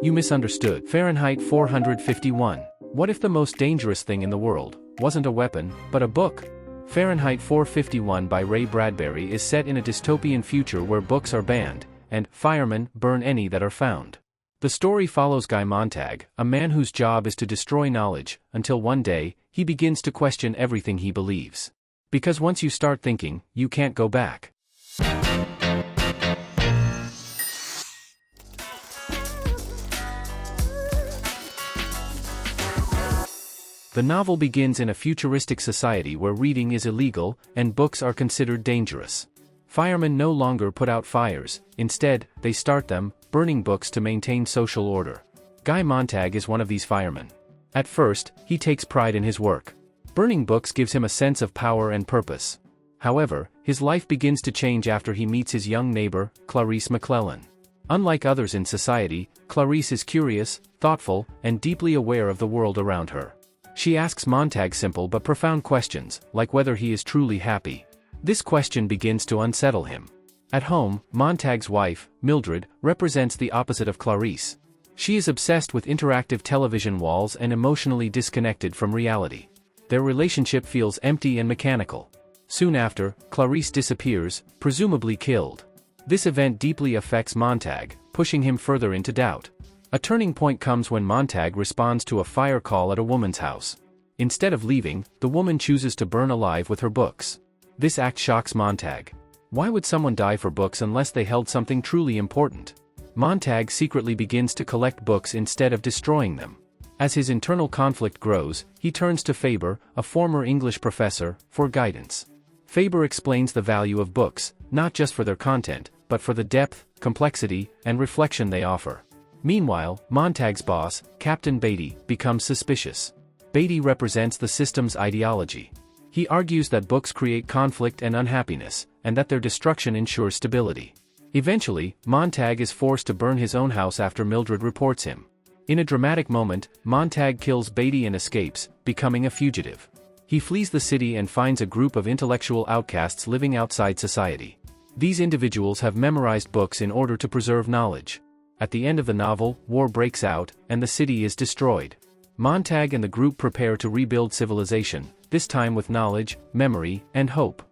You misunderstood. Fahrenheit 451. What if the most dangerous thing in the world wasn't a weapon, but a book? Fahrenheit 451 by Ray Bradbury is set in a dystopian future where books are banned, and firemen burn any that are found. The story follows Guy Montag, a man whose job is to destroy knowledge, until one day, he begins to question everything he believes. Because once you start thinking, you can't go back. The novel begins in a futuristic society where reading is illegal, and books are considered dangerous. Firemen no longer put out fires, instead, they start them, burning books to maintain social order. Guy Montag is one of these firemen. At first, he takes pride in his work. Burning books gives him a sense of power and purpose. However, his life begins to change after he meets his young neighbor, Clarice McClellan. Unlike others in society, Clarice is curious, thoughtful, and deeply aware of the world around her. She asks Montag simple but profound questions, like whether he is truly happy. This question begins to unsettle him. At home, Montag's wife, Mildred, represents the opposite of Clarice. She is obsessed with interactive television walls and emotionally disconnected from reality. Their relationship feels empty and mechanical. Soon after, Clarice disappears, presumably killed. This event deeply affects Montag, pushing him further into doubt. A turning point comes when Montag responds to a fire call at a woman's house. Instead of leaving, the woman chooses to burn alive with her books. This act shocks Montag. Why would someone die for books unless they held something truly important? Montag secretly begins to collect books instead of destroying them. As his internal conflict grows, he turns to Faber, a former English professor, for guidance. Faber explains the value of books, not just for their content, but for the depth, complexity, and reflection they offer. Meanwhile, Montag's boss, Captain Beatty, becomes suspicious. Beatty represents the system's ideology. He argues that books create conflict and unhappiness, and that their destruction ensures stability. Eventually, Montag is forced to burn his own house after Mildred reports him. In a dramatic moment, Montag kills Beatty and escapes, becoming a fugitive. He flees the city and finds a group of intellectual outcasts living outside society. These individuals have memorized books in order to preserve knowledge. At the end of the novel, war breaks out, and the city is destroyed. Montag and the group prepare to rebuild civilization, this time with knowledge, memory, and hope.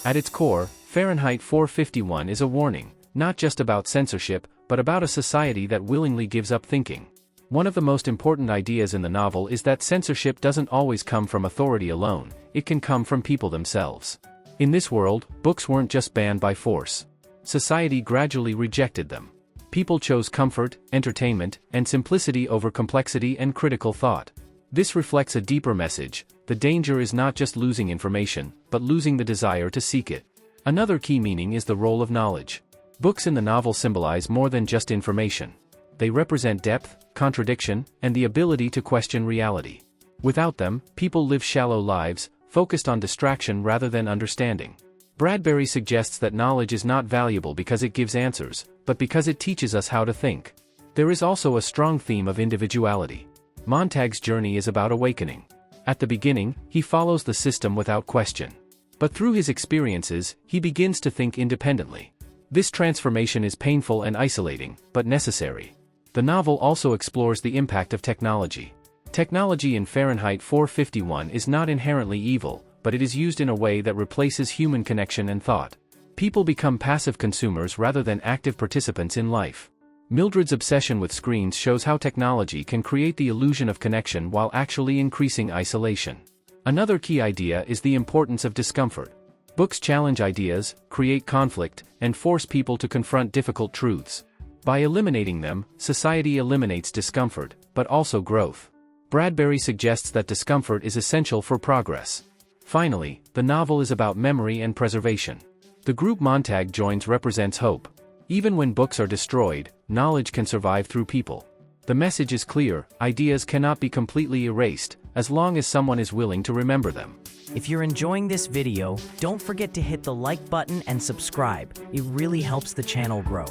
At its core, Fahrenheit 451 is a warning, not just about censorship, but about a society that willingly gives up thinking. One of the most important ideas in the novel is that censorship doesn't always come from authority alone, it can come from people themselves. In this world, books weren't just banned by force. Society gradually rejected them. People chose comfort, entertainment, and simplicity over complexity and critical thought. This reflects a deeper message: the danger is not just losing information, but losing the desire to seek it. Another key meaning is the role of knowledge. Books in the novel symbolize more than just information. They represent depth, contradiction, and the ability to question reality. Without them, people live shallow lives, focused on distraction rather than understanding. Bradbury suggests that knowledge is not valuable because it gives answers, but because it teaches us how to think. There is also a strong theme of individuality. Montag's journey is about awakening. At the beginning, he follows the system without question. But through his experiences, he begins to think independently. This transformation is painful and isolating, but necessary. The novel also explores the impact of technology. Technology in Fahrenheit 451 is not inherently evil, but it is used in a way that replaces human connection and thought. People become passive consumers rather than active participants in life. Mildred's obsession with screens shows how technology can create the illusion of connection while actually increasing isolation. Another key idea is the importance of discomfort. Books challenge ideas, create conflict, and force people to confront difficult truths. By eliminating them, society eliminates discomfort, but also growth. Bradbury suggests that discomfort is essential for progress. Finally, the novel is about memory and preservation. The group Montag joins represents hope. Even when books are destroyed, knowledge can survive through people. The message is clear: ideas cannot be completely erased, as long as someone is willing to remember them. If you're enjoying this video, don't forget to hit the like button and subscribe. It really helps the channel grow.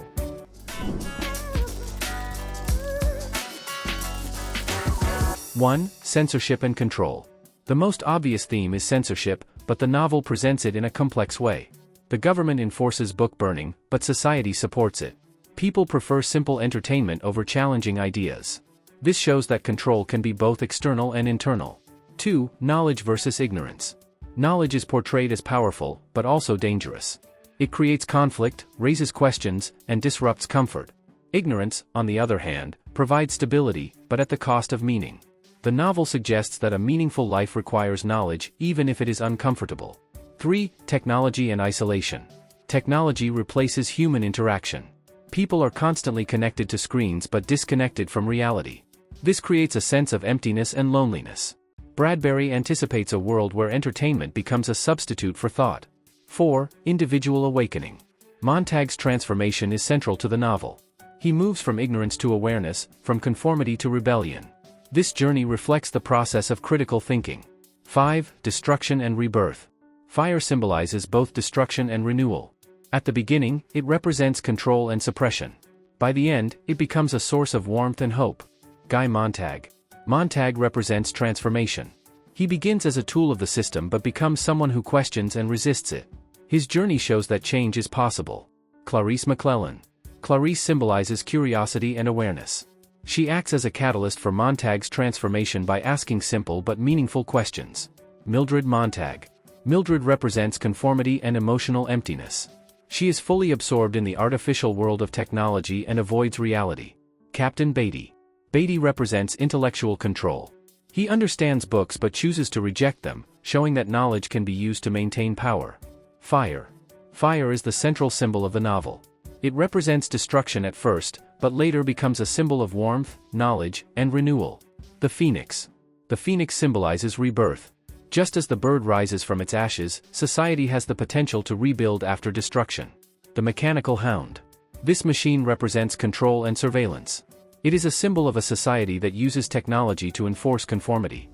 1. Censorship and control. The most obvious theme is censorship, but the novel presents it in a complex way. The government enforces book burning, but society supports it. People prefer simple entertainment over challenging ideas. This shows that control can be both external and internal. 2. Knowledge versus ignorance. Knowledge is portrayed as powerful, but also dangerous. It creates conflict, raises questions, and disrupts comfort. Ignorance, on the other hand, provides stability, but at the cost of meaning. The novel suggests that a meaningful life requires knowledge, even if it is uncomfortable. 3. Technology and isolation. Technology replaces human interaction. People are constantly connected to screens but disconnected from reality. This creates a sense of emptiness and loneliness. Bradbury anticipates a world where entertainment becomes a substitute for thought. 4. Individual awakening. Montag's transformation is central to the novel. He moves from ignorance to awareness, from conformity to rebellion. This journey reflects the process of critical thinking. 5. Destruction and rebirth. Fire symbolizes both destruction and renewal. At the beginning, it represents control and suppression. By the end, it becomes a source of warmth and hope. Guy Montag. Montag represents transformation. He begins as a tool of the system but becomes someone who questions and resists it. His journey shows that change is possible. Clarice McClellan. Clarice symbolizes curiosity and awareness. She acts as a catalyst for Montag's transformation by asking simple but meaningful questions. Mildred Montag. Mildred represents conformity and emotional emptiness. She is fully absorbed in the artificial world of technology and avoids reality. Captain Beatty. Beatty represents intellectual control. He understands books but chooses to reject them, showing that knowledge can be used to maintain power. Fire. Fire is the central symbol of the novel. It represents destruction at first, but later becomes a symbol of warmth, knowledge, and renewal. The Phoenix. The phoenix symbolizes rebirth. Just as the bird rises from its ashes, society has the potential to rebuild after destruction. The mechanical hound. This machine represents control and surveillance. It is a symbol of a society that uses technology to enforce conformity.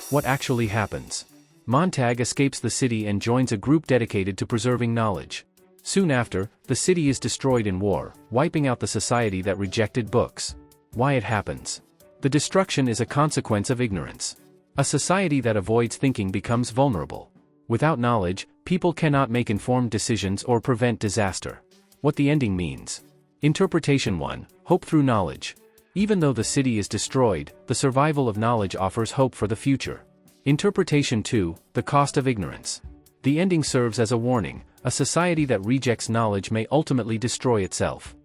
What actually happens? Montag escapes the city and joins a group dedicated to preserving knowledge. Soon after, the city is destroyed in war, wiping out the society that rejected books. Why it happens? The destruction is a consequence of ignorance. A society that avoids thinking becomes vulnerable. Without knowledge, people cannot make informed decisions or prevent disaster. What the ending means. Interpretation 1. Hope through knowledge. Even though the city is destroyed, the survival of knowledge offers hope for the future. Interpretation 2. The cost of ignorance. The ending serves as a warning. A society that rejects knowledge may ultimately destroy itself.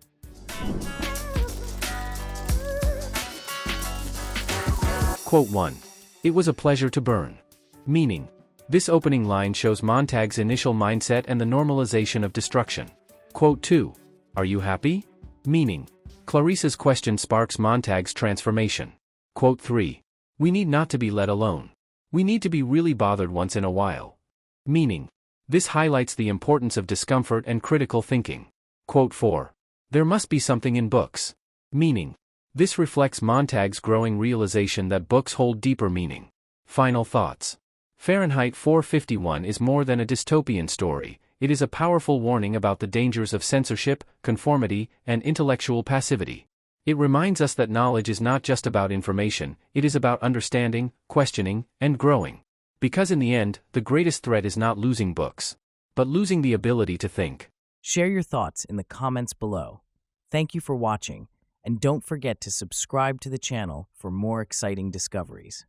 Quote 1. It was a pleasure to burn. Meaning. This opening line shows Montag's initial mindset and the normalization of destruction. Quote 2. Are you happy? Meaning. Clarice's question sparks Montag's transformation. Quote 3. We need not to be let alone. We need to be really bothered once in a while. Meaning. This highlights the importance of discomfort and critical thinking. Quote 4. There must be something in books. Meaning. This reflects Montag's growing realization that books hold deeper meaning. Final thoughts. Fahrenheit 451 is more than a dystopian story, it is a powerful warning about the dangers of censorship, conformity, and intellectual passivity. It reminds us that knowledge is not just about information, it is about understanding, questioning, and growing. Because in the end, the greatest threat is not losing books, but losing the ability to think. Share your thoughts in the comments below. Thank you for watching, and don't forget to subscribe to the channel for more exciting discoveries.